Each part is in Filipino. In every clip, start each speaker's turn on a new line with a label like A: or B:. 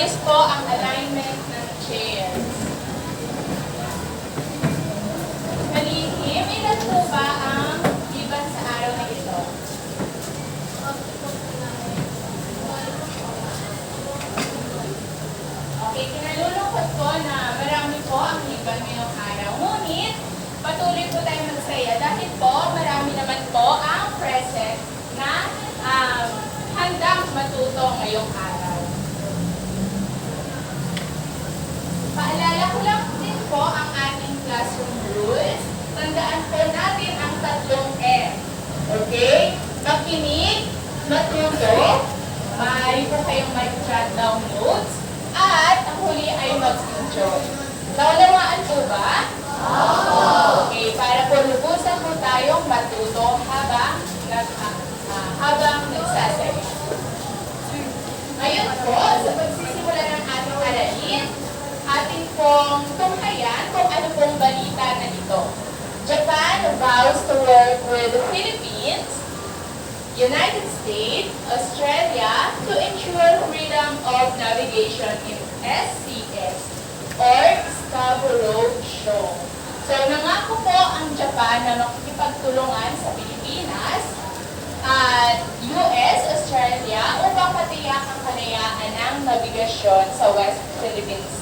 A: Maayos po ang alignment ng chairs. Kalihim, ilan po ba ang giban sa araw na ito? Okay, kinalulungkot ko na marami po ang giban ngayong araw. Ngunit, patuloy po tayo magsaya dahil po marami naman po ang present na handang matuto ngayong araw. Paalala ko lang din po ang ating classroom rules. Tandaan po natin ang 3 M. Okay? Makinig, matuto, maaari po kayong mag-jot down notes, at ang huli ay mag-enjoy. Naunawaan po ba? Okay, para po lubusan po tayong matuto habang nagsasaya. Ngayon po, sa pagsisimula ng ating aralin, atin pong tunghayan kung ano pong balita na ito. Japan vows to work with the Philippines, United States, Australia to ensure freedom of navigation in SCS or Scarborough Shoal. So, nangako po ang Japan na makikipagtulungan sa Pilipinas at US, Australia upang patiyak ang kalayaan ng nabigasyon sa West Philippine Sea.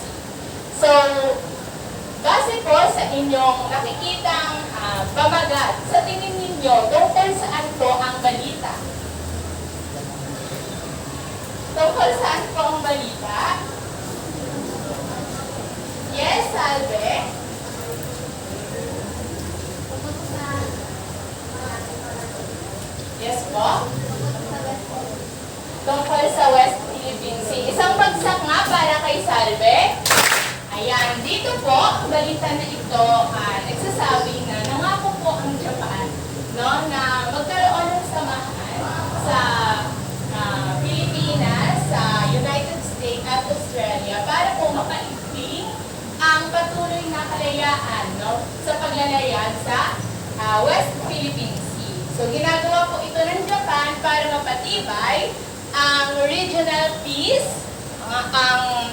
A: So, base po sa inyong nakikitang pamagat, sa tingin ninyo, tungkol saan po ang balita? Tungkol saan po ang balita? Yes, Salve? Yes po? Tungkol sa West Philippine Sea. Isang bagsak nga para kay Salve. Ayan, dito po, ang balita na ito, nagsasabi na nangako po ang Japan, no, na magkaroon ng samahan sa Pilipinas, sa United States at Australia para po makaigting ang patuloy na kalayaan, no, sa paglalayag sa West Philippine Sea. So, ginagawa po ito ng Japan para mapatibay ang regional peace, ang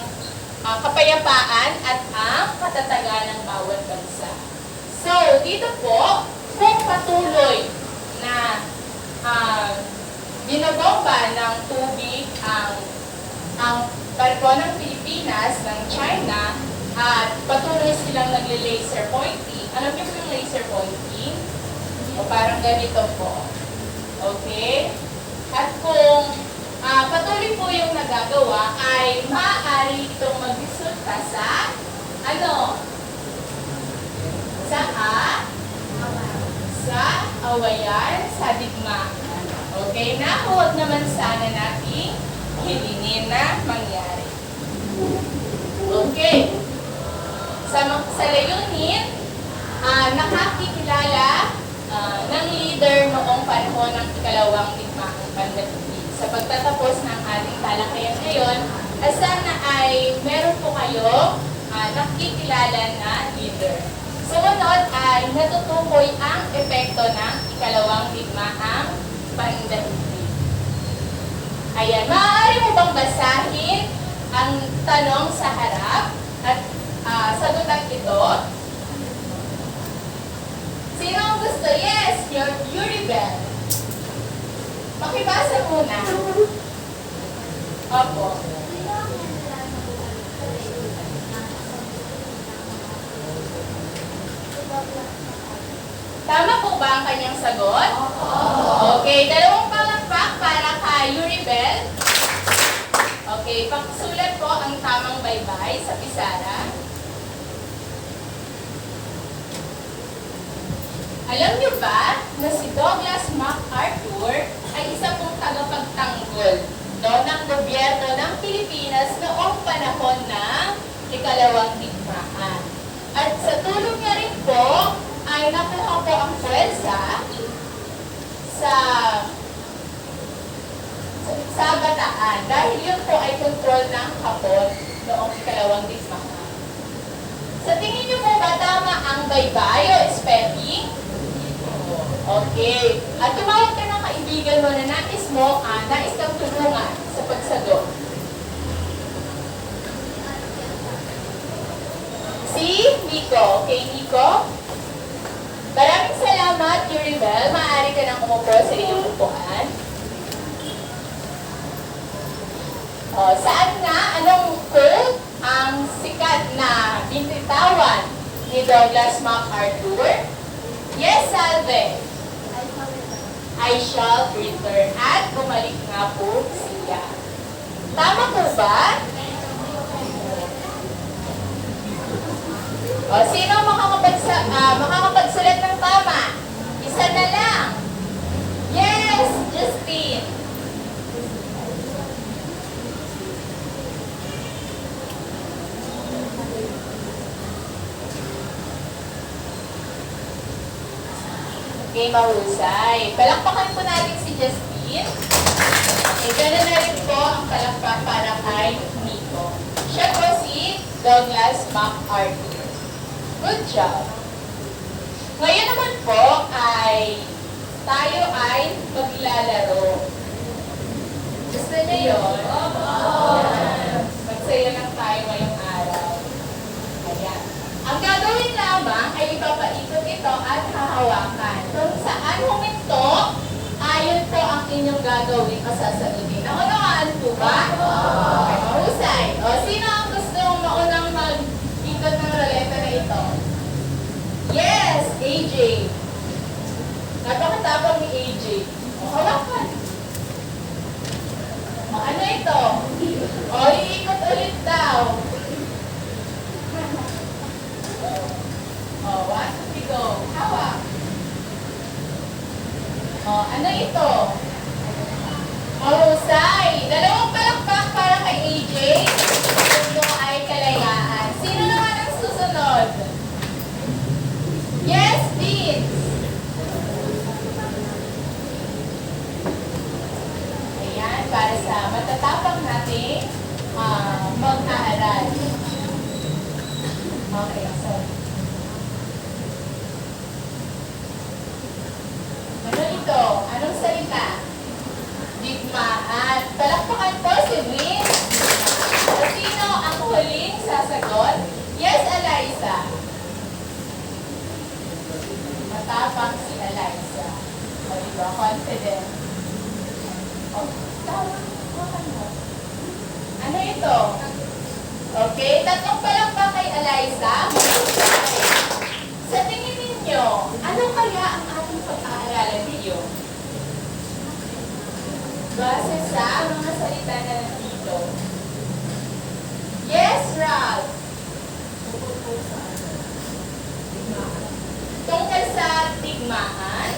A: kapayapaan at ang katatagan ng bawat bansa. So, dito po, kung patuloy na binabomba ng tubig ang barko ng Pilipinas, ng China, at patuloy silang nagle-laser pointing. Alam niyo po yung laser pointing? O parang ganito po. Okay? At kung patuloy po yung nagagawa, ay maaari itong magresulta sa sa awayan, sa digmaan. Okay na? Huwag naman sana nating hilingin na mangyari. Okay. Sa layunin, nakakikilala ng leader noong panahon ng ikalawang digmaang pandaigdig. Sa pagtatapos ng ating talakayan ngayon, sana ay meron po kayo nakikilala na leader. Sumunod ay natutukoy ang epekto ng ikalawang digmaang pandaigdig. Ayan, maaari mo bang basahin ang tanong sa harap at sagutan ito? Sino ang gusto? Yes, Yuri Bell. Makibasa muna. Opo. Tama po ba ang kanyang sagot? Okay, dalawang palakpak para kay Yuri Bell. Okay, pakisulat po ang tamang baybay sa pisara. Alam niyo ba na si Douglas MacArthur ay isa pong tagapagtanggol ng gobyerno ng Pilipinas noong panahon ng ikalawang digmaan. At sa tulong niya rin po, ay nakuha po ang pwersa sa Bataan dahil yun po ay control ng Hapon noong ikalawang digmaan. Sa tingin niyo po ba tama ang baybay o spelling? Okay. At tumawag ka ng kaibigan mo na nais kang tulungan sa pagsagot. Yuribel, maaari ka nang umupo sa iyong upuan. Saan nga, anong quote ang sikat na binitawan ni Douglas MacArthur? Yes, Salve. I shall return. At bumalik nga po siya. Tama po ba? Sino makakapagsulat ng tama? Isa na lang. Yes, Justine. Okay, mahusay. Palakpakan po natin si Justine. Gano'n na rin po ang palakpak para kay Nico. Siya po si Douglas MacArthur. Good job. Ngayon naman po tayo ay maglalaro. Gusto niyo yun? Magsaya lang tayo ngayong araw. Ayan. Ang gagawin lamang ay ipapaikot ito at hahawakan. Kung saan huminto, ayon po ang inyong gagawin o sasagutin. Naunawaan po ba? Okay, mahusay. Sino ang gustong maunang mag-ikot ng roleta na ito? Yes, AJ. Napakatapang ni AJ. Hawakan. Ano ito? Iikot ulit daw. One, two, go. Hawak. Ano ito? Mahusay. Dalawang palakpak para kay AJ. Ito ay kalayaan. Sino naman ang susunod? Yes, Vince. Ayan, para sa matatapang nating mag-aaral. Okay, so. Ano ito? Anong salita? Digmaan. Palakpakan po si Vince. Sino ang huling sasagot? Yes, Eliza. Matapang si Eliza. O, diba? Confident. Tama. Ano ito? Okay, tatlong palakpak kay Eliza. Sa tingin ninyo, ano kaya ang ating pag-aaralan niyo? Base sa mga salita na nandito. Yes, Ralph. Tungkol sa digmaan,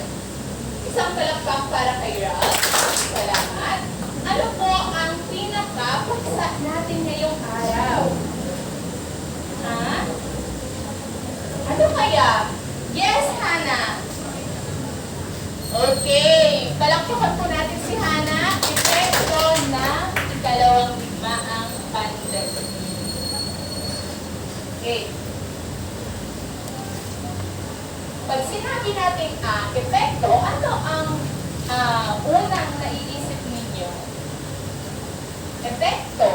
A: isang palakpak para kay Ralph. Salamat. Ano po ang pinaka-paksa natin ngayong araw? Ha? Ano kaya? Yes, Hannah. Okay. Palakpakan po natin si Hannah. Epekto ng ikalawang digmaang pandaigdig. Okay. Pag sinabi natin epekto, ano ang unang naiisip ninyo? Epekto.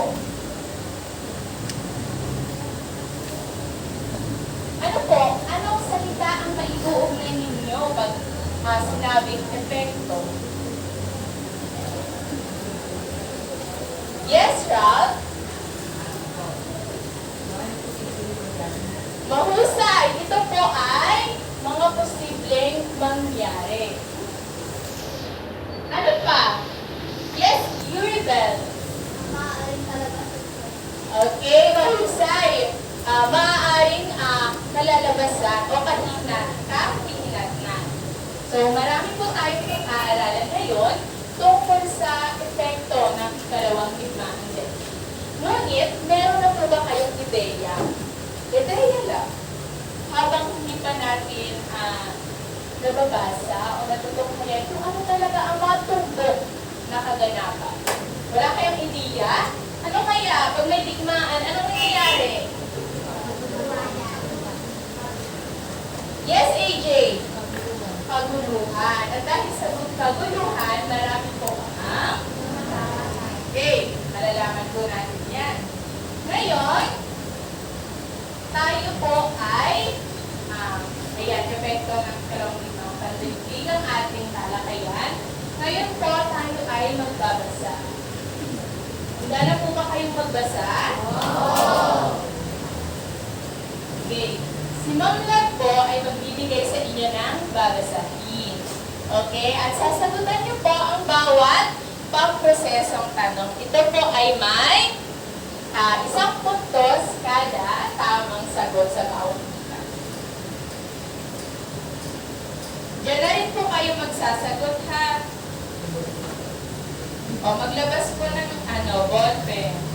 A: Ano po? Anong salita ang maiuugnay ninyo pag sinabing epekto? Yes, Ralph? Mahusay. Ito po ay mga posibleng mangyari. Ano pa? Yes, Yuribel. Okay, mahusay. Maaaring kalalabasan o kahinat na. So, marami po tayong pag-aaralan ngayon tungkol sa epekto ng ikalawang digmaang daigdig. Ngunit, meron na po ba kayong ideya? Ideya lang. Habang hindi pa natin nababasa o natutunghayan kung ano talaga ang matumbok na kaganapan. Wala kayong ideya? Ano kaya? Pag may digmaan, anong nangyayari? Yes, AJ? Paguluhan. At dahil sa paguluhan, marami po ang okay, malalaman po natin yan. Ngayon, tayo po ay ayan, epekto ng kalawang digmaang pandaigdig. kayong magbasa? Okay. Si Ma'am Lab po ay magbibigay sa inyo ng babasahin. Okay? At sasagutan niyo po ang bawat pang-prosesong tanong. Ito po ay may isang puntos kada tamang sagot sa bawat isa. Diyan na rin po kayo magsasagot, ha? O, maglabas po ng ballpen.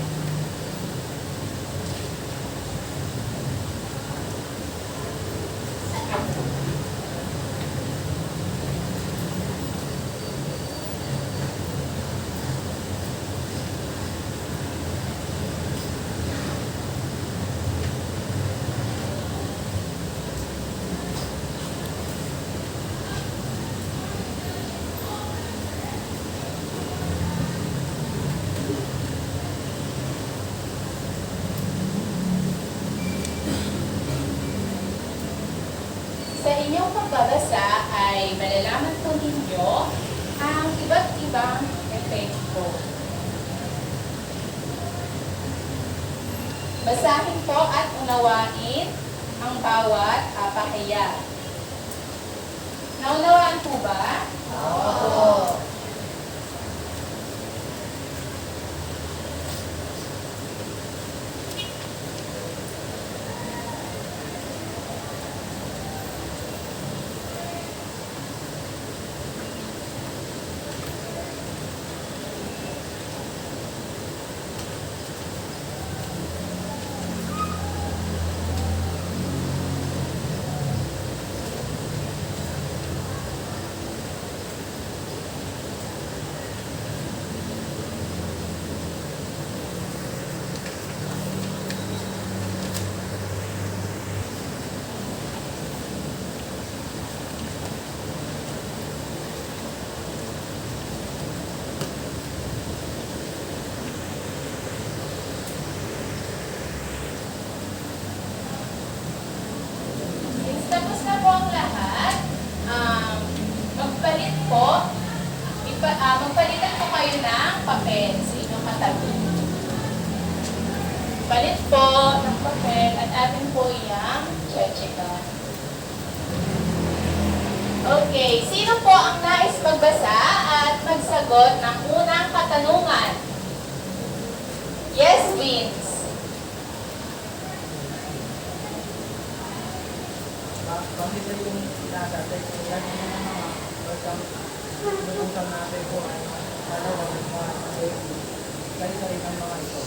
A: Sa inyong pagbabasa ay malalaman po ninyo ang iba't ibang epekto. Basahin po at unawain ang bawat pahayag. Naunawaan po ba? Oo. Tapos na po ang lahat. Magpalitan po kayo ng papel sa inyong katabi. Palit po ng papel at atin po iyang chechikan. Okay, sino po ang nais magbasa at magsagot ng unang katanungan? Yes, Vince.
B: Bakit yung sinasabi ko yan yung mga pagkakutan natin po ay dalawa ng mga kari-kari ng mga ito.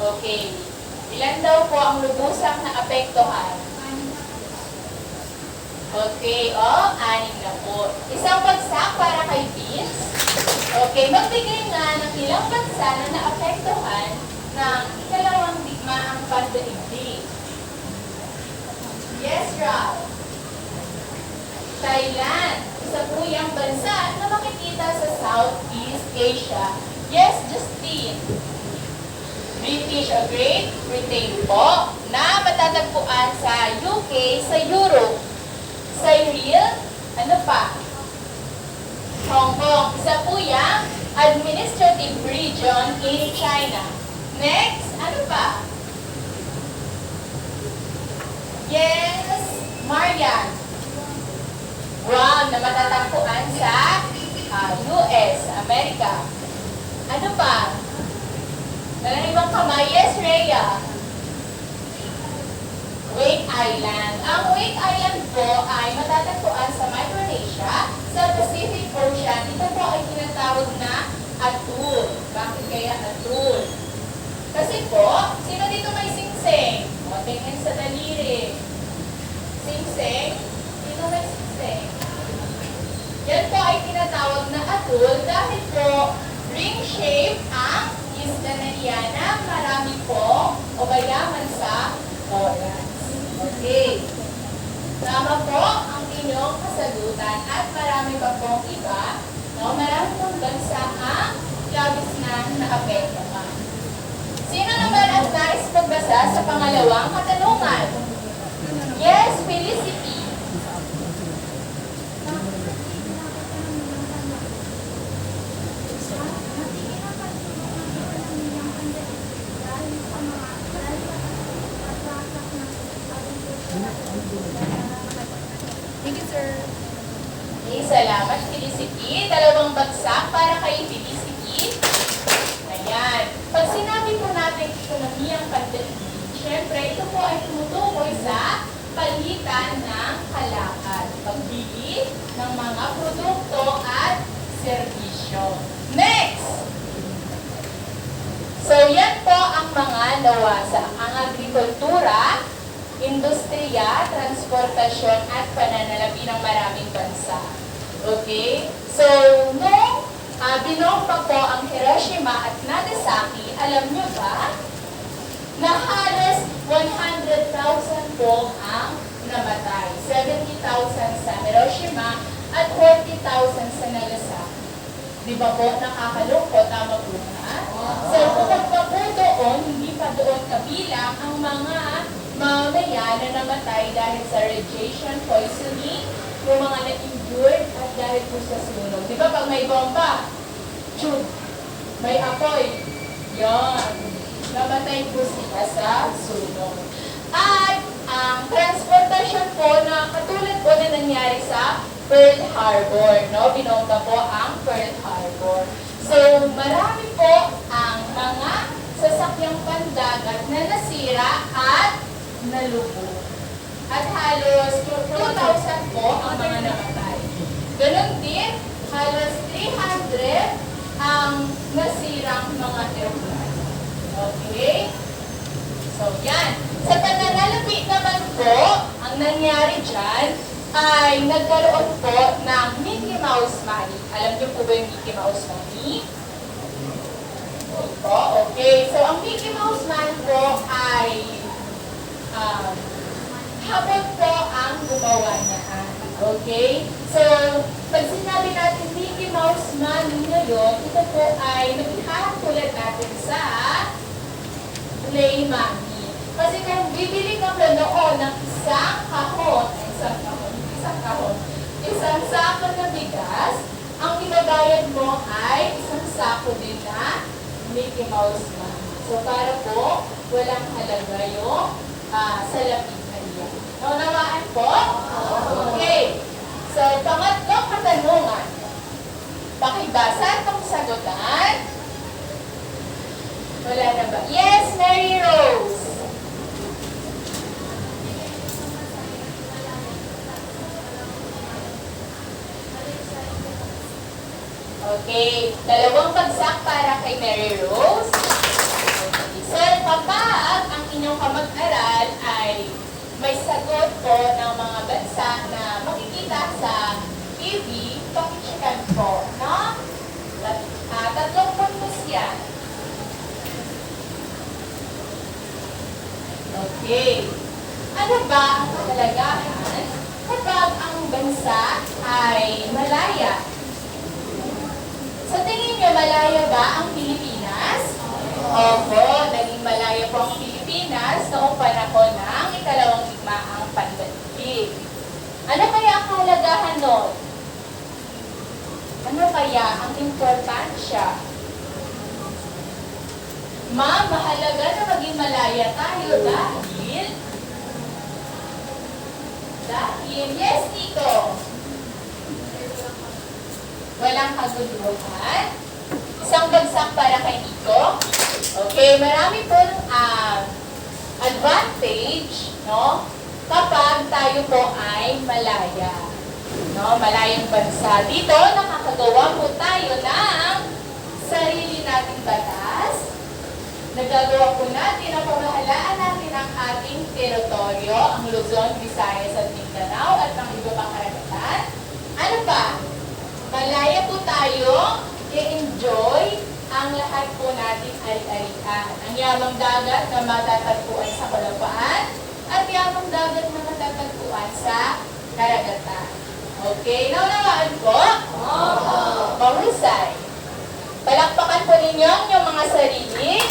A: Okay. Ilan daw po ang lubusang naapektuhan? Okay, anim na po. Isang bagsak para kay Vince. Okay, magbigay nga ng ilang bansa na naapektuhan ng ikalawang digmaang pandaigdig. Yes, Rob. Thailand. Isa po yung bansa na makikita sa Southeast Asia. Yes, Justine. British o Great Britain po na matatagpuan sa UK, sa Europe. Cyril, ano pa? Hong Kong. Isa po yung administrative region in China. Next, ano pa? Yes, Marian. Guam na matatagpuan sa US, Amerika. Ano pa? Walang ibang kamay. Yes, Rhea. Wake Island. Ang Wake Island po ay matatagpuan sa Micronesia, sa Pacific Ocean. Ito po ay tinatawag na atoll. Bakit kaya atoll? Kasi po, sino dito may singsing? O, tingin sa daliri. Singsing? Sino may singsing? Yan po ay tinatawag na atoll dahil po ring shape ang isla na iyan na marami po o mayaman sa oras. Okay. Tama po ang inyong kasagutan at marami pa pong iba, no? Marami pong bansa ang labis na naapektuhan. Sino naman ang nais magbasa sa pangalawang katanungan? Yes, Felicity.
C: Thank you, sir.
A: Okay, salamat, Felicity. Dalawang bagsak para kay Felicity. Ayan. Pag sinabi po natin ekonomiyang pandaigdig, syempre, ito po ay tumutukoy sa palitan ng kalakal, pagbili ng mga produkto at serbisyo. Next! So, yan po ang mga nawasa. Ang agrikultura, industriya, transportasyon, at pananalapi ng maraming bansa. Okay? So, nung binomba po ang Hiroshima at Nagasaki, alam nyo ba na halos 100,000 po ang namatay. 70,000 sa Hiroshima at 40,000 sa Nagasaki. Di ba po, nakakalungkot, tama po na? So, kapag pa po doon, hindi pa doon kabilang ang mga mamamayan na namatay dahil sa radiation poisoning, yung mga na-injured at dahil po sa sunog. Di ba pag may bomba, shoot, may apoy, yan, namatay po sila sa sunog. At ang transportasyon po na katulad po na nangyari sa Pearl Harbor, no? Binomba po ang Pearl Harbor. So, marami po ang mga sasakyang pandagat na nasira at nalubog. At halos 2,000 po ang mga namatay. Ganon din, halos 300 ang nasirang mga aeroplano. Okay? So, yan. Sa pananalapi naman po, ang nangyari dyan ay nagkaroon po ng Mickey Mouse Money. Alam niyo po ba yung Mickey Mouse Money? Ito, okay. So, ang Mickey Mouse Money po ay habang po ang gumawa niya. Okay? So, pag sinabi natin Mickey Mouse Money ngayon, ito po ay nagkakatulad natin sa play money. Kasi kung bibili ka po noon ng isang sako na bigas, ang ibabayad mo ay isang sako din na Mickey Mouse Money. So, para po, walang halaga yung salapitan niya. Naunawaan po? Okay. So, pangatlong katanungan. Pakibasa itong sagutan. Wala na ba? Yes, Mary Rose. Okay, dalawang bagsak para kay Mary Rose. Sir, kapag ang inyong kamag-aral ay may sagot po ng mga bansa na makikita sa TV, pakichan po, no? 3 puntos yan. Okay. Ano ba ang kahalagahan kapag ang bansa ay malaya? Sa tingin niyo, malaya ba ang Pilipinas? Opo, naging malaya po ang Pilipinas noong panahon ng ikalawang digmaang pandaigdig. Ano kaya ang kahalagahan nun? Ano kaya ang importansya? Ma'am, mahalaga na maging malaya tayo dahil, yes, Nico. Walang kaguluhan. Isang bagsak para kay Nico. Okay, marami po advantage, no? Kapag tayo po ay malaya. No, malayang bansa. Dito, nakakagawa po tayo ng sarili nating batas. Nagagawa po natin ang pamahalaan natin ang ating teritoryo, ang Luzon, Visayas at Mindanao at ang iba pang karagatan. Ano pa? Malaya po tayo i-enjoy ang lahat po natin ari-arian. Ang yamang dagat na matatagpuan sa kalapaan at yamang dagat na matatagpuan sa karagatan. Okay, naunawaan po? Oo. Mahusay. Palakpakan po ninyo yung mga sarili.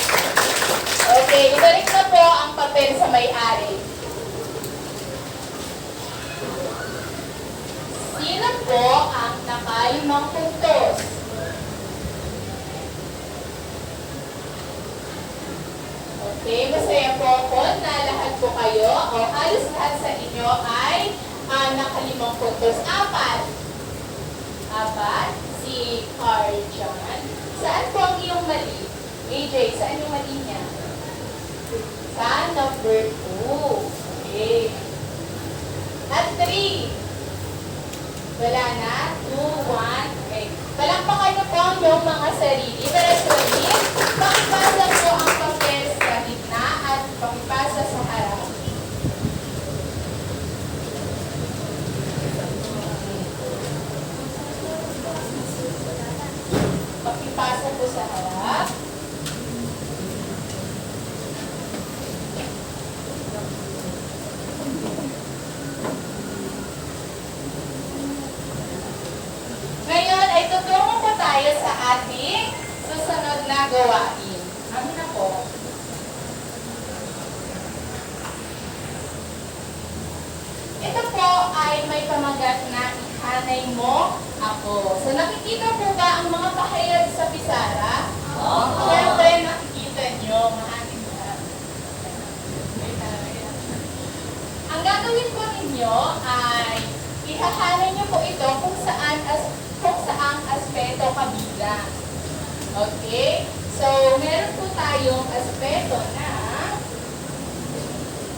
A: Okay, ibalik na po ang papel sa may-ari. Sino po ang nakalimang puntos? Okay, masaya po ako na lahat po kayo o halos lahat sa inyo ay nakalimang puntos. Apat. Apat. Si Arjan. Saan po ang iyong mali? AJ, saan yung mali niya? Sa number 2. Okay. At 3. Wala na. 2, 1. Okay. Palakpakan niyo po ang iyong mga sarili. Pero sulit, pakipasa po ang papel sa gitna at pakipasa sa harap. Pakipasa po sa harap. Ngayon ay tutungo po tayo sa ating susunod na gawain. Amin na po. Ito po ay may pamagat na ihanay mo ako. So nakikita po ba ang mga pahayag sa pisara? Oo. Siyempre nakikita nyo. Mahanin na. Ang gagawin po ninyo ay ihahanay nyo po ito kung saang aspeto kabilang. Okay? So, meron po tayong aspeto na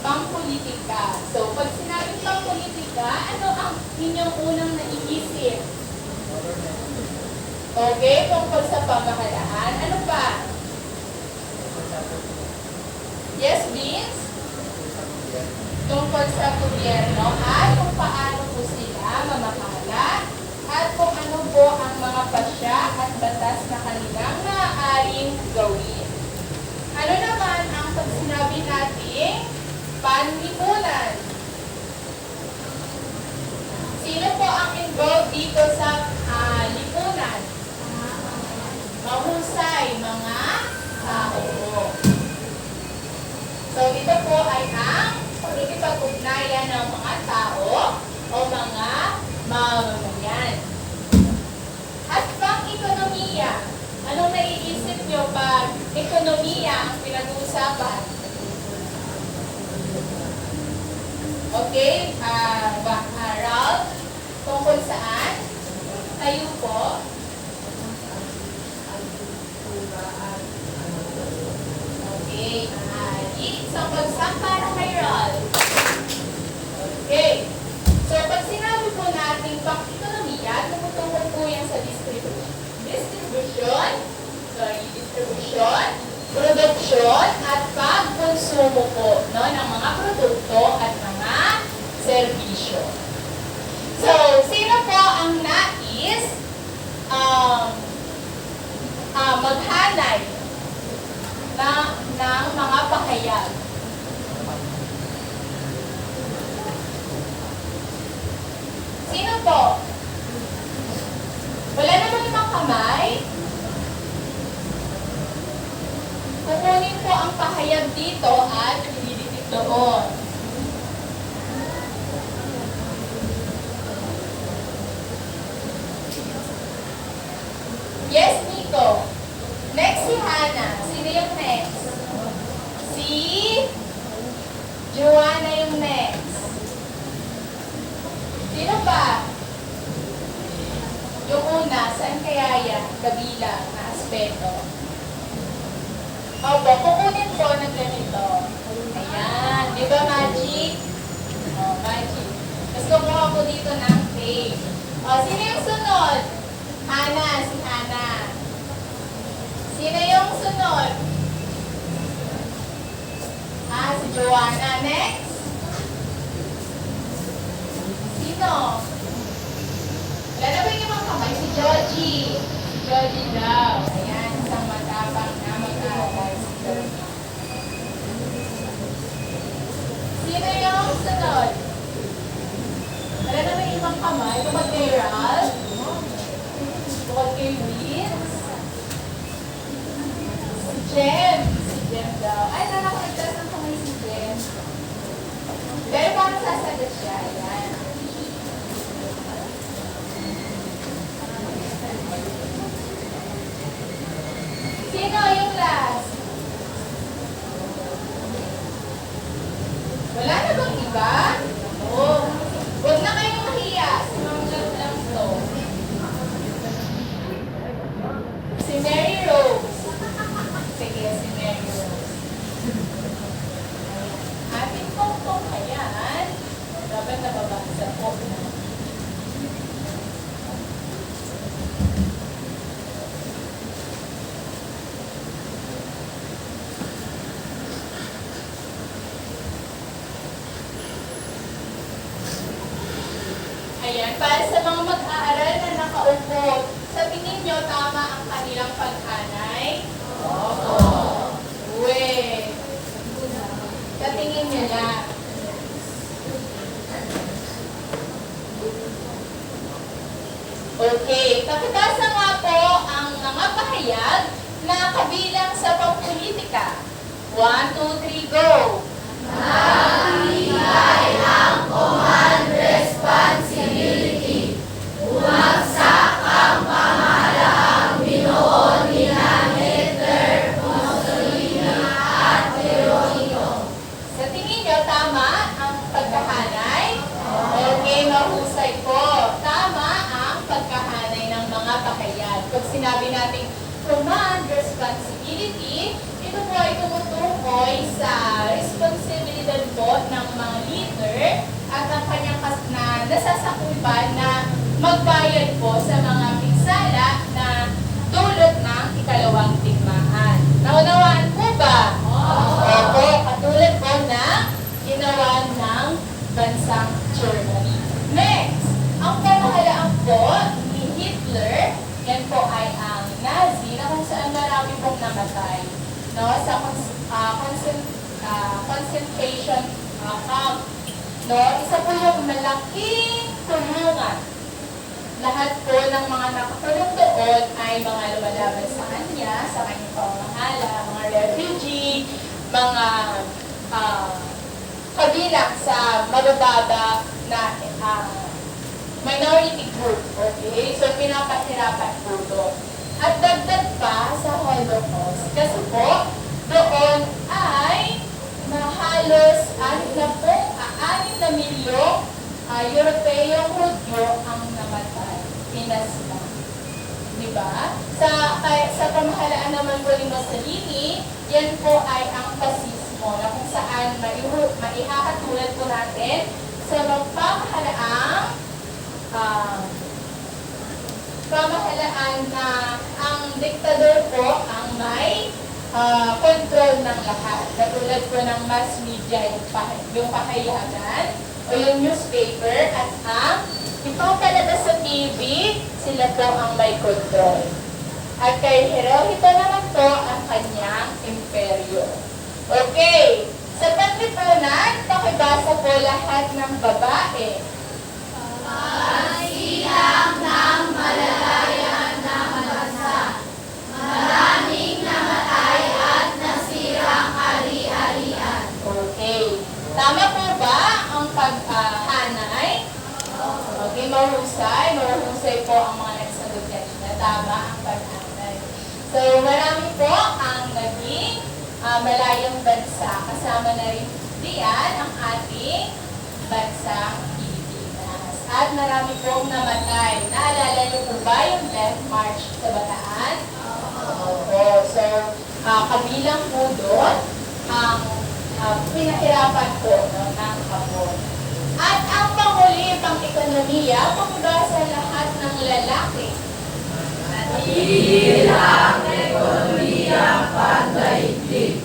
A: pangpolitika. So, pag sinabing pangpolitika, ano ang inyong unang naiisip? Okay, tungkol sa pamahalaan. Ano pa? Yes, Vince? Tungkol sa gobyerno at kung paano po sila mamahala at kung ano po ang mga pasya at batas na kanilang maaaring gawin. Ano naman ang pag sinabi nating panlipunan? Sino po ang involved dito sa lipunan? Mahusay, mga tao. So, ito po ay ang pakikipag-ugnayan ng mga tao o mga mamamayan. At pang-ekonomiya. Anong naiisip nyo pag ekonomiya ang pinag-uusapan? Okay, Ralph, tungkol saan? Tayo po. Okay, isang bagsak para kay Ralph. Okay. So, pag sinabi po natin pang-ekonomiya, tumutungkol po yan sa distribution, produksyon, at pagkonsumo po no, ng mga produkto at mga serbisyo. So, sino po ang nais maghanay ng mga pahayag? Sino po? Wala naman ibang kamay? Kukunin po ang pahayag dito at ililitit doon. Yes, Nico. Next si Hannah. Sino yung next? Si Joanna yung next. Sino pa? Yung una, saan kaya yan? Kabilang na aspeto. Opo, kukunin po ng ganito. Ayan. Di ba magic? Oh, magic. Tapos kumuha ko dito ng tape. O, sino yung sunod? Hannah, si Hannah. Sino yung sunod? Si Joanna. Next? Sino? Wala na ba yung ibang kamay? Si Joji. Joji daw. Ayan, isang matapang na mag-aaral si Joji. Sino yung sunod? Wala na ba yung ibang kamay? Bukod kay Ralph? Bukod kay Vince? Si Jem. Si Jem daw. Ay, nalakagtas ng kamay si Jem. Pero paano sasagot siya? Ayan. Sino yung last? Wala na bang iba? Oo. Huwag na Ayan, para sa mga mag-aaral na nakaupo, sa tingin nyo tama ang kanilang paghanay? Oo. Uwe. Sa tingin nyo na. Okay, kapitasan nga po ang mga pahayag na kabilang sa pampolitika. 1, 2, 3, go! Magbigay ng command responsibility. Bumagsak ang pamahalaang binuo ni Hitler, Mussolini at Hirohito. Sa tingin nyo, tama ang pagkahanay? Okay, mahusay po. Tama ang pagkahanay ng mga pahayag. Pag sinabi natin command responsibility, ito po ay tumutukoy sa responsibilidad po ng mga leader at ang kanyang na nasasakupan na magbayad po sa mga pinsala na dulot ng ikalawang digmaan. Naunawaan po ba? Opo, katulad po na ginawa ng bansang Germany. Next, ang pamahalaan po ni Hitler, yan po ay ang Nazi na kung saan marami pong namatay. No, sa concentration camp. No, isa po yung malaking tulungan. Lahat po ng mga nakakulong doon ay mga lumalaban sa kanya, sa kanyang pamamahala, mga refugee, mga kabilang sa mabababa na minority group. Okay? So, pinapahirapan po doon. At dagdag pa sa Holocaust, kasi po, doon ay halos 6 na milyong Europeyong Hudyo ang namatay. Pinasla. Diba? Sa pamahalaan naman po ni Mussolini, yan po ay ang fascismo na kung saan maihahatulad po natin sa pamahalaang pamahalaan na ang diktador po ang may control ng lahat. Katulad po ng mass media, yung pahayagan o yung newspaper at ang itong palabas sa TV, sila po ang may control. At kay Hirohito naman po ang kanyang imperyo. Okay, sa panlipunan, pakibasa po lahat ng babae. Silang ng malalayan ng bansa. Maraming namatay at nasirang ari-arian. Okay. Tama po ba ang paghanay? Okay, mahusay. Mahusay po ang mga nagsagot kanina. Tama ang paghanay. So, marami po ang naging malayang bansa. Kasama na rin diyan ang ating bansang Pilipinas. At marami pong namatay. Naalala niyo po ba yung Death March sa Bataan? Oo. So, kabilang po doon ang pinahirapan po ng Hapon. At ang panghuli pang ekonomiya, pakibasa lahat ng lalaki. Ilang ekonomiya pandaigdig.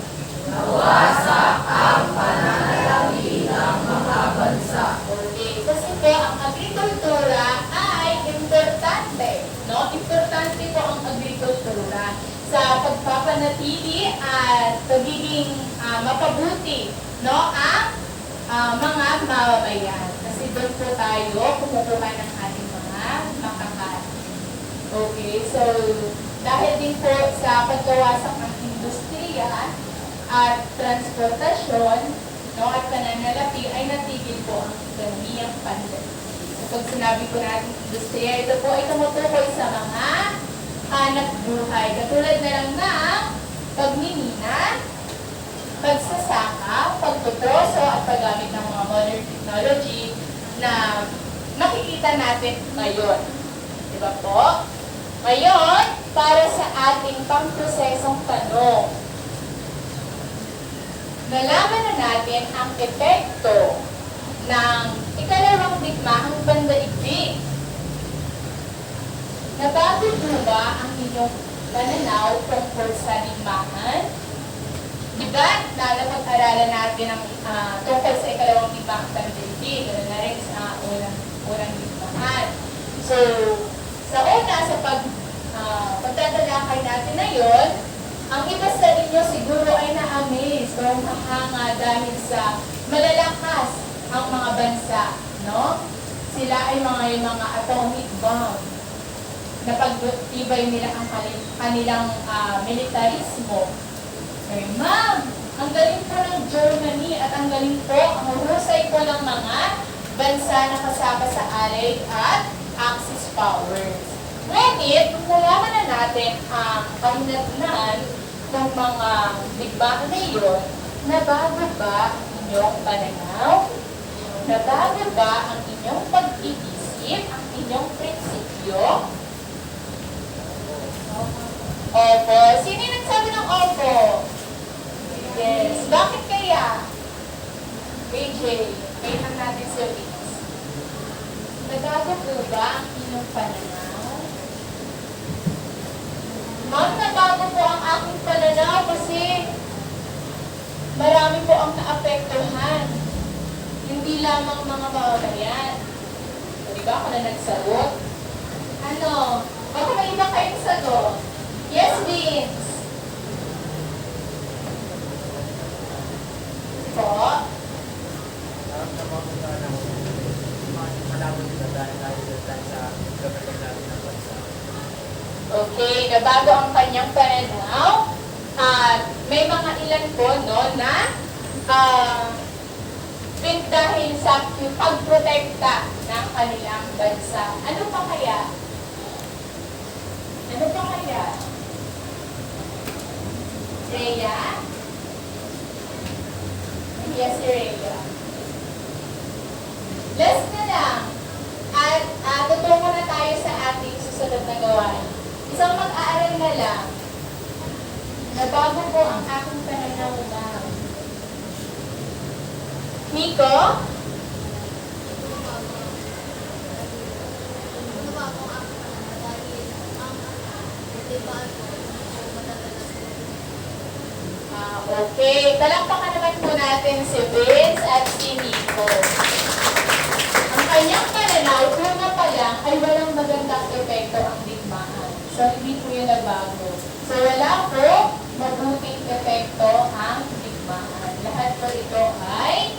A: Nawasak ang pananalapi ng mga bansa. Okay, kasi po ang agrikultura ay importante. No? Importante po ang agrikultura sa pagpapanatili at pagiging mapabuti, no, ang mga mamamayan. Kasi doon po tayo kumukuha ng ating mga makakain. Okay, so dahil din po sa pagkawasak ng industriya at transportasyon, no, at pananalapi ay natigil po ang ekonomiyang pandaigdig. So pag sinabi ko natin industriya, ito po ay tumutukoy sa mga hanap buhay. Katulad na lang ng pagmimina, pagsasaka, pagtutroso at paggamit ng mga modern technology na makikita natin ngayon. Diba po? Ngayon, para sa ating pangprosesong tanong, nalaman na natin ang epekto ng ikalawang digmaang pandaigdig. Nabago po ba ang inyong pananaw tungkol sa digmaan? Diba, pag-aralan natin ang tungkol sa ikalawang digmaang pandaigdig, na rin sa unang digmaan. So, sa una, sa pagtatalakay natin na yon, ang iba sa inyo siguro ay na-amaze o mahanga dahil sa malalakas ang mga bansa, no? Sila ay yung mga atomic bomb na pagtibay nila ang kanilang militarismo. Okay, ma'am, ang galing po ng Germany at ang galing po, ang husay po ng mga bansa na kasama sa Allied at Axis powers. Ngunit, kung nalaman na natin ang kahinatnan ng mga digmaan na iyon, nabago ba ang inyong pananaw? Nabago ba ang inyong pag-iisip, ang inyong prinsipyo? Opo. Sino yung nagsabi ng opo? Yes. Bakit kaya? AJ, kailan natin si Vince. Nagbago po ba ang inyong pananaw? Ma'am, nabago po ang aking pananaw kasi marami po ang naapektuhan. Hindi lamang mga mamamayan. So, di ba ako na nagsagot? Ano? Baka may iba kayong sagot? Yes, Vince. Po?
B: Naramdaman ko sana malabo sila dahil sa gagawin natin ng bansa.
A: Okay, nabago ang kanyang pananaw. At may mga ilan po, no, na dahil sa pagprotekta ng kanilang bansa. Ano pa kaya? Ano pa kaya? Rhea? Yes, si Rhea. Last na lang. At tutungo na tayo sa ating susunod na gawain. Isang mag-aaral na lang. Nabago po ang aking pananaw lang. Nico? Okay. Talakpakan naman po natin si Vince at si Nico. Ang kanyang pananaw, una pa lang, ay walang magandang epekto ang digmaan. So, hindi po yun nabago. So, wala po mabuting epekto ang digmaan. Lahat po ito ay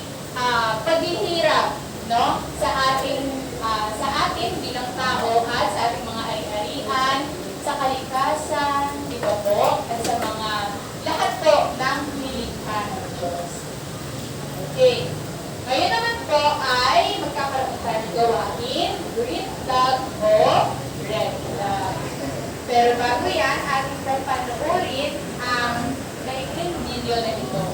A: paghihirap, no? Sa atin bilang tao at sa ating mga ari-arian, sa kalikasan, di ba po? At sa mga lahat po ng nilikha ng Diyos. Okay. Ngayon naman po ay magkakaroon tayo ng gawain, green flag o red flag. Pero bago yan, ating po panoorin ang maikling video na ito.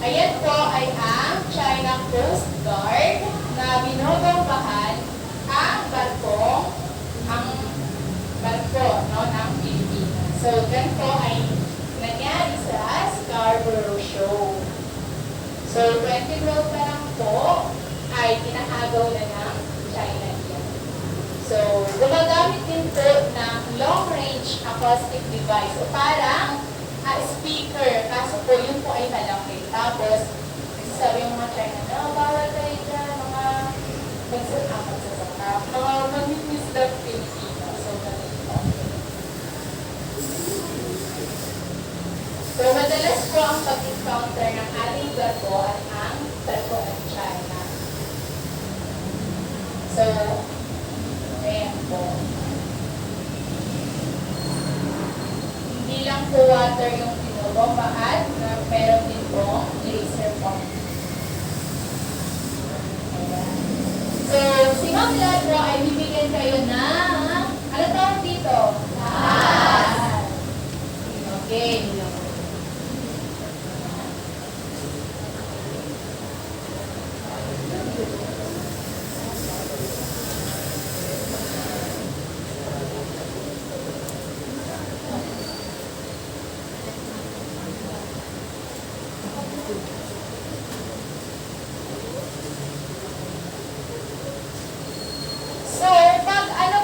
A: Ayan po ay ang China Coast Guard na binobombahan ang barko ng Pilipinas. So, ganito ay nangyari sa Scarborough Show. So, 2012 pa lang po ay kinahagaw na ng China yan. So, gumagamit din po ng long-range acoustic device. So, parang speaker, kaso po yun po ay malaki. Tapos, nagsasabi yung mga China na, bawal tayo dyan, mga magsasaka, mga mag-misdap Pilipinas. So, ganun po. So, madalas po ang pag-encounter ng ating barko at ang barko ng China. So, ayan po. Hindi lang po water yung binobombahan, meron din po laser pump. Ayan. So, si Ma'am Ladro ay bibigyan kayo ng, ano tawag dito? Lahat. Okay. So, pag ano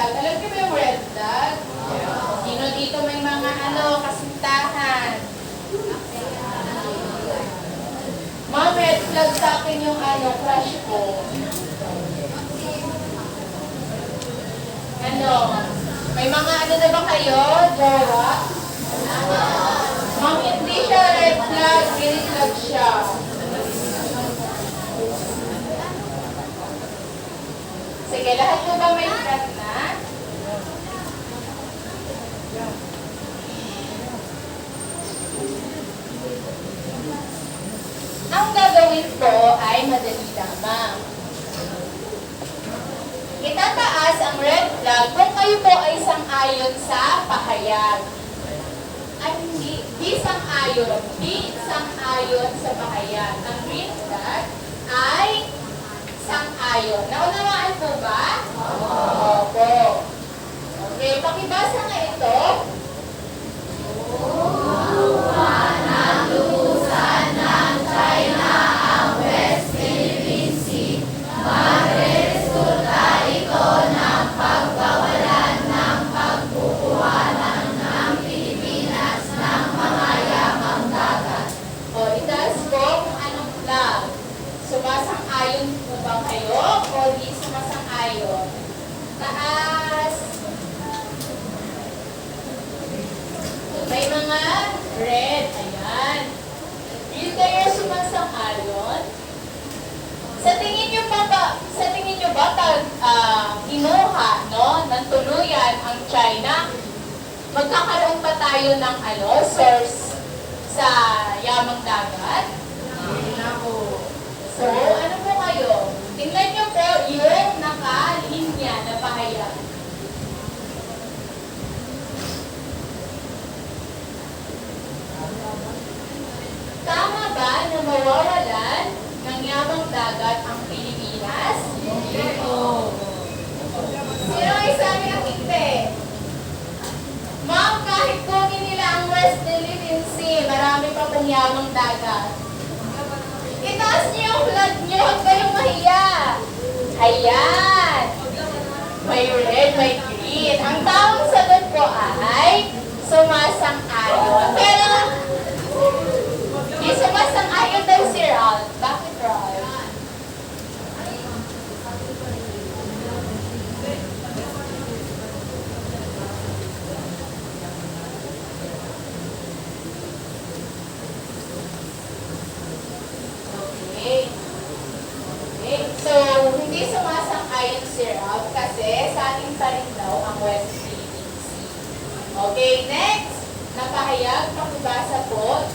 A: flag. Alam niyo ba yung red flag? Sino dito may mga kasintahan? Ma'am, red flag sa akin yung crush ko. May mga na ba kayo? Jowa? Ma'am, hindi siya red flag, green flag siya. Sige, lahat po ba may flag na? Ang gagawin ko ay madali lamang. Itataas ang red flag kung kayo po ay sang-ayon sa pahayag. Ay di sang-ayon sa pahayag. Ang green flag ay sang-ayon. Naunawaan po ba? Opo. Okay, pakibasa nga ito. O, itaas po kung anong flag. Sumasang-ayon po ba kayo o di sumasang-ayon? Taas. May mga red. Ayan. Hindi kayo sumasang-ayon? Sa tingin nyo ba pag inuha, ng tuluyan ang China, magkakaroon pa tayo ng source sa yamang dagat?
B: Hindi na po.
A: So, ano po kayo? Tingnan nyo po yung nakalinya na pahayag. Tama ba na mawawalan ng yamang dagat ang Pilipinas?
B: Hindi po.
A: Sino ay sabi ang hindi? Ma'am, kahit kunin nila ang West Philippine Sea, marami pa pong yamang dagat. Itaas niyo yung flag niyo, huwag kayong mahiya. Ayan. May red, may green. Ang tamang sagot ko ay sumasang-ayon. Pero, di sumasang-ayon daw si Ralph. Bakit Ralph? Okay. So, hindi sumasang-ayon si Ralph kasi sa atin pa rin daw ang West Philippine Sea. Okay, next. Napahayag, pakibasa po.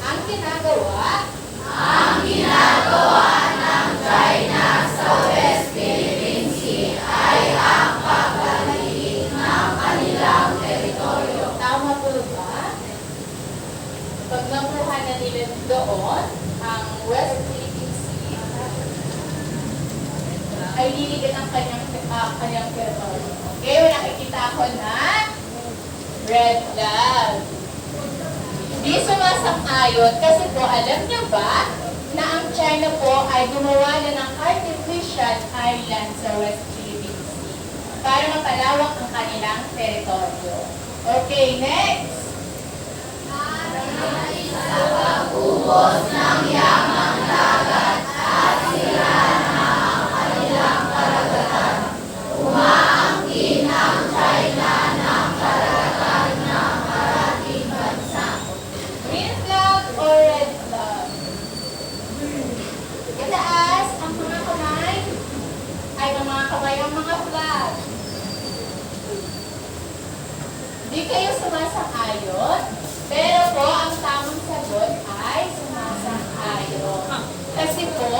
A: Ang ginagawa ng China sa West Philippine Sea ay ang pagbalik ng kanilang teritoryo. Tama po ba? Pag nakuha na nila doon, ang West Philippine Sea ay liligid ang kanyang teritoryo. Okay, nakikita ako na red flag. Di sumasang-ayon kasi po alam niyo ba na ang China po ay gumawa na ng artificial island sa West Philippine Sea para mapalawak ang kanilang teritoryo. Okay, next. Green flag or red flag? Itaas ang mga kamay. Ay, ang mga kamay ang mga flag. Di kayo sumasang-ayon, pero po, ang tamang sagot ay sumasang-ayon. Kasi po,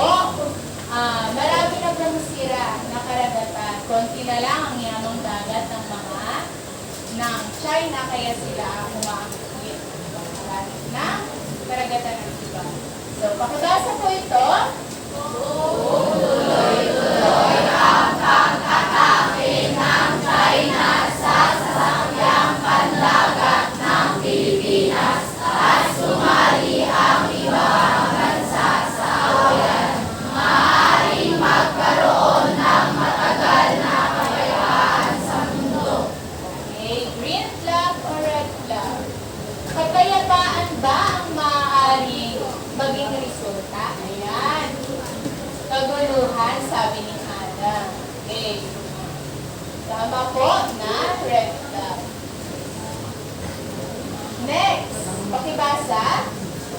A: marami na pong sira na karagatan. Konti na lang ang yamang dagat ng China, kaya sila umaakit ng karagatan ng iba. So, pakibasa po ito. Pako na rekta. Next, pakibasa.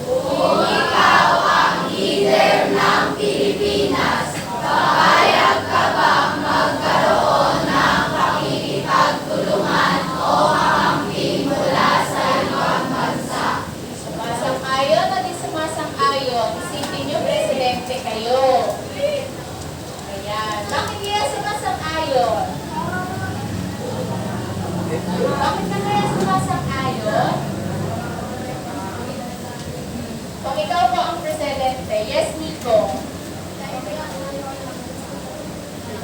A: Kung ikaw ang leader ng Pilipinas, papayag ka bang magkaroon ng pakikipagtulungan o hangking mula sa ibang bansa? Sumasang-ayon o di sumasang-ayon? Isipin niyo, presidente kayo. Ayan. Bakit kaya sumasang-ayon? Bakit ka kaya sumasang-ayon? Kung ikaw po ang presidente, yes, Nico.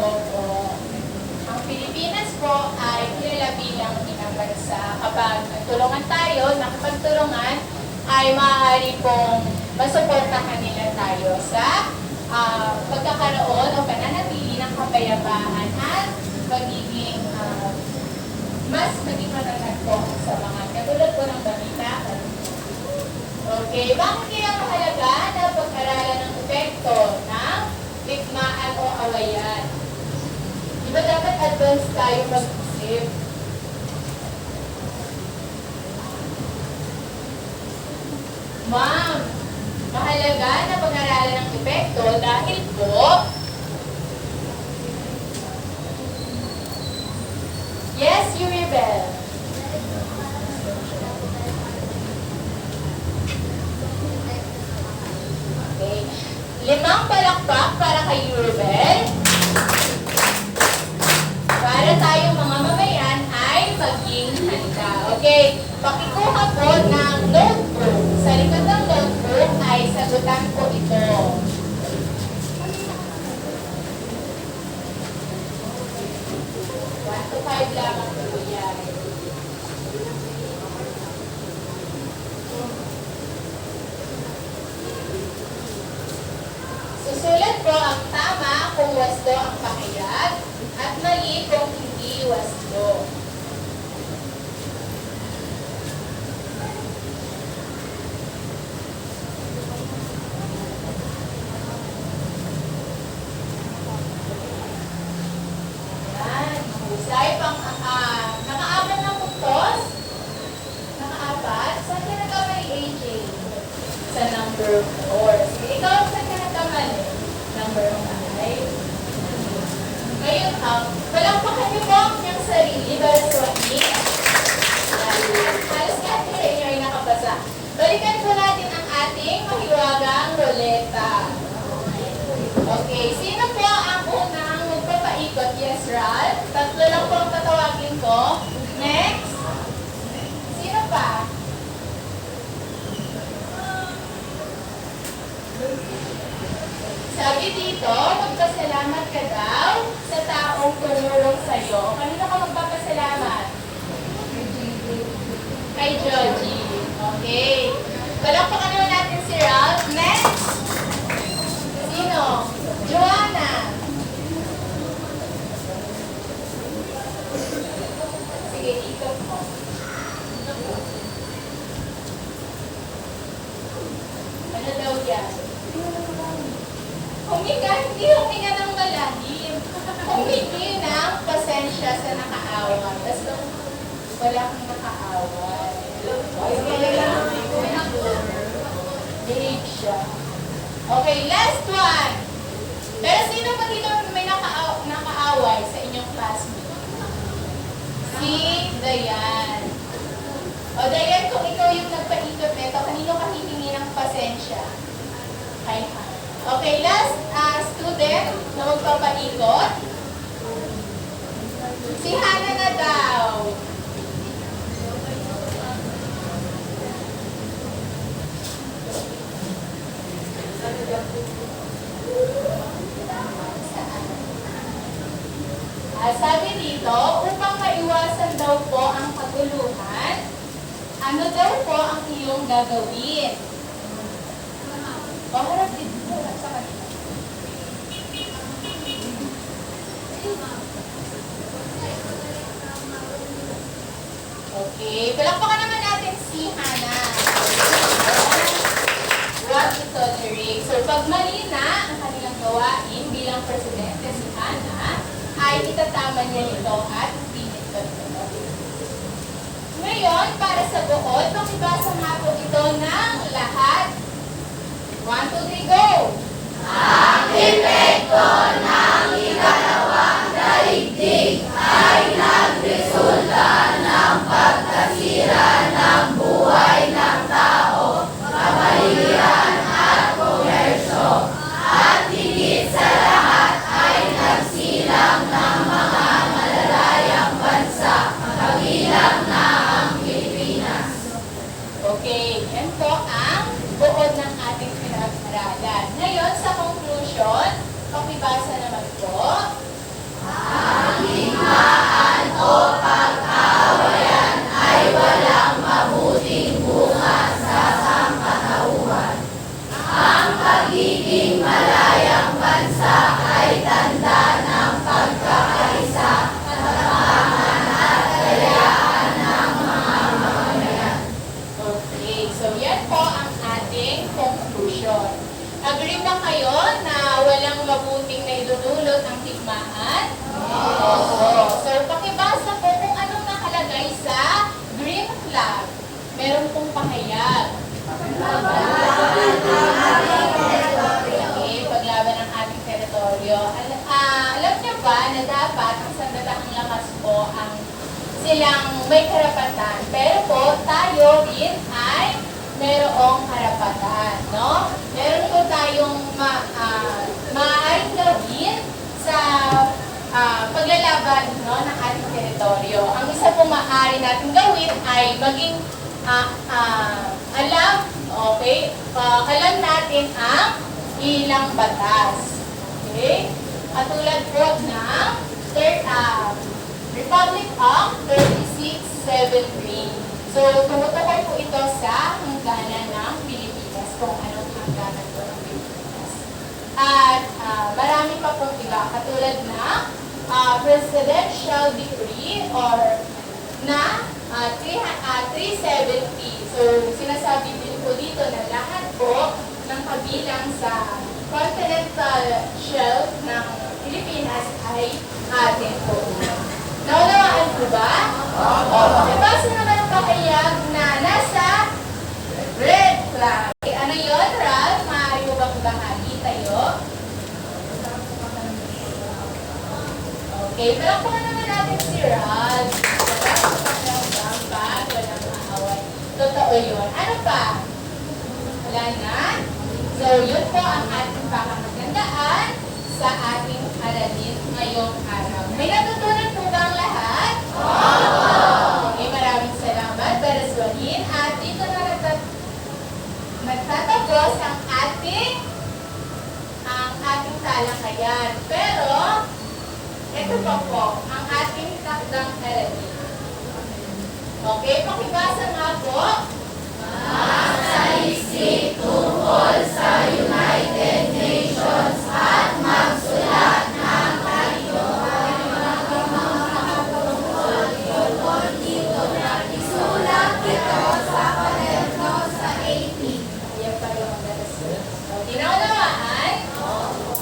A: Opo. Ang Pilipinas po ay kilala bilang inang bansa. Kapag nagtulungan tayo, nakapagtulungan, ay maaari pong masuportahan nila tayo sa pagkakaroon o pananatili ng kapayapaan at magiging mas maging matatag po sa mga katulad po ng balita. Okay, bakit kaya mahalaga na pag-aralan ng epekto ng digmaan o awayan? Di ba dapat advance tayo mag-isip? Ma'am, mahalaga na pag-aralan ng epekto dahil po yes, Yuribel. Okay. 5 palakpak para kay Yuribel. Para tayong mga mamayan ay maging handa. Okay. Pakikuha po ng notebook. Sa likod ng notebook ay sagutan po ito. 1 to 5 lamang po yan. Susulat po ang tama kung wasdo ang pakayag at mali kung hindi wasdo. Yan. Mahusay pang nakaapat ng puntos. Nakaapat. Saan ka nagkamali, AJ? Sa number 4. Sige, ikaw saan ka nagkamali? Number 5. Ngayon, palakpakan niyo po ang inyong sarili dahil sa wangin. Halos lahat sa inyo ay nakabasa. Balikan po natin ang ating mahiwagang roleta. Okay, sino po ang unang magpapaikot? Yes, Ralph. 3 lang po ang tatawagin ko. Next. Sino pa? Sabi dito, magpasalamat ka daw sa taong tumulong sa'yo. Kanino ka magpapasalamat? Kay Joji. Okay. Palakpakan naman natin si Ralph. Next. Sino? Joanna. Sige, ikot mo. Ano daw yan? Huminga, hindi huminga ng malahim. Humingi ng pasensya sa nakaaway. Basta wala kang nakaaway. Behave siya. Okay, last one. Pero sino pa dito may nakaaway sa inyong classmate? Si Dayan. O Dayan, kung ikaw yung nagpaikot nito, kanino ka hihingi ng pasensya? Kay Han. Okay, last student na magpapaikot. Si Hana na daw. Sabi dito, upang maiwasan daw po ang kaguluhan, ano daw po ang iyong gagawin? O, harap dito. Sa kanila. Okay, palakpakan naman natin si Hana. What to tolerate. So, pag mali na ang kanilang gawain bilang presidente si Hana, ay ay itatama niya ito at pinit ko ito. Ngayon, para sa buod, pakibasa nga po ito ng lahat. 1, 2, 3, go!
C: Ang epekto ng ikalawang daigdig ay nagresulta ng pagkasira ng buhay ng tao, kapaligiran at komersyo, at higit sa lahat ay nagsilang ng mga malalayang bansa, kabilang na ang Pilipinas.
A: Okay, yan po ang buod ng ating pinag-aralan. Ngayon, sa conclusion, pakibasa naman po.
C: Ang higmaan o pag-aawayan ay walang mabuting bunga sa sangkatauhan. Ang pagiging malayang bansa ay tanda ng pagkakaisa, katapangan at kayaan ng mga mamamayan.
A: Okay, so yan po ang ating conclusion. Agree ba kayo na walang mabuting na idudulot ang higmaan? Oo. So, pakibasa po kung anong nakalagay sa green flag. Meron pong pahayag. Okay, paglaban ng ating teritoryo. Alam niyo ba na dapat ang sandatahang lakas po ang silang may karapatan. Pero po, tayo din ay merong karapatan, no? Meron po tayong maaaring gawin sa paglalaban, no, ng ating teritoryo. Ang isa po maaari natin gawin ay maging alam natin ang ilang batas. Okay? Katulad po ng Republic Act 3673. So, tumutukoy po ito sa hangganan ng Pilipinas, kung anong hangganan po ng Pilipinas. At marami pa pong iba, katulad na Presidential Decree or na 370. So, sinasabi din po dito na lahat po ng kabilang sa continental shelf ng Pilipinas ay atin po. Naunawaan po ba? Basta naman ang pahayag na nasa red flag. Ano yun, Ralph? Maaari mo bang bahagi tayo? Okay, palakpakan naman natin si Ralph. Walang maaway. Totoo yun. Ano pa? Wala na? So, yun po ang ating pakamagandaan sa ating aralin ngayong araw. May natutunan po ba ang lahat? Okay, maraming salamat, Bereswanin. At dito na nagtatapos ang ating talakayan. Pero, ito pa po, ang ating takdang aralin. Okay, pakibasa nga po.
C: Magsalisik tungkol sa United Nations at magsulat ng isulat ito sa kwaderno sa 18.
A: Ayan pa yung narasun. So, dinaunawaan?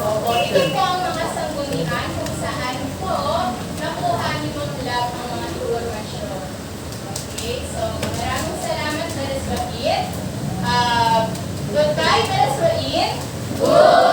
A: Opo. Ito po ang mga sanggunian kung saan po nakuha niyo mula ang mga informasyon. Okay, so maraming salamat, Bereswain. Goodbye, Bereswain.
C: Good!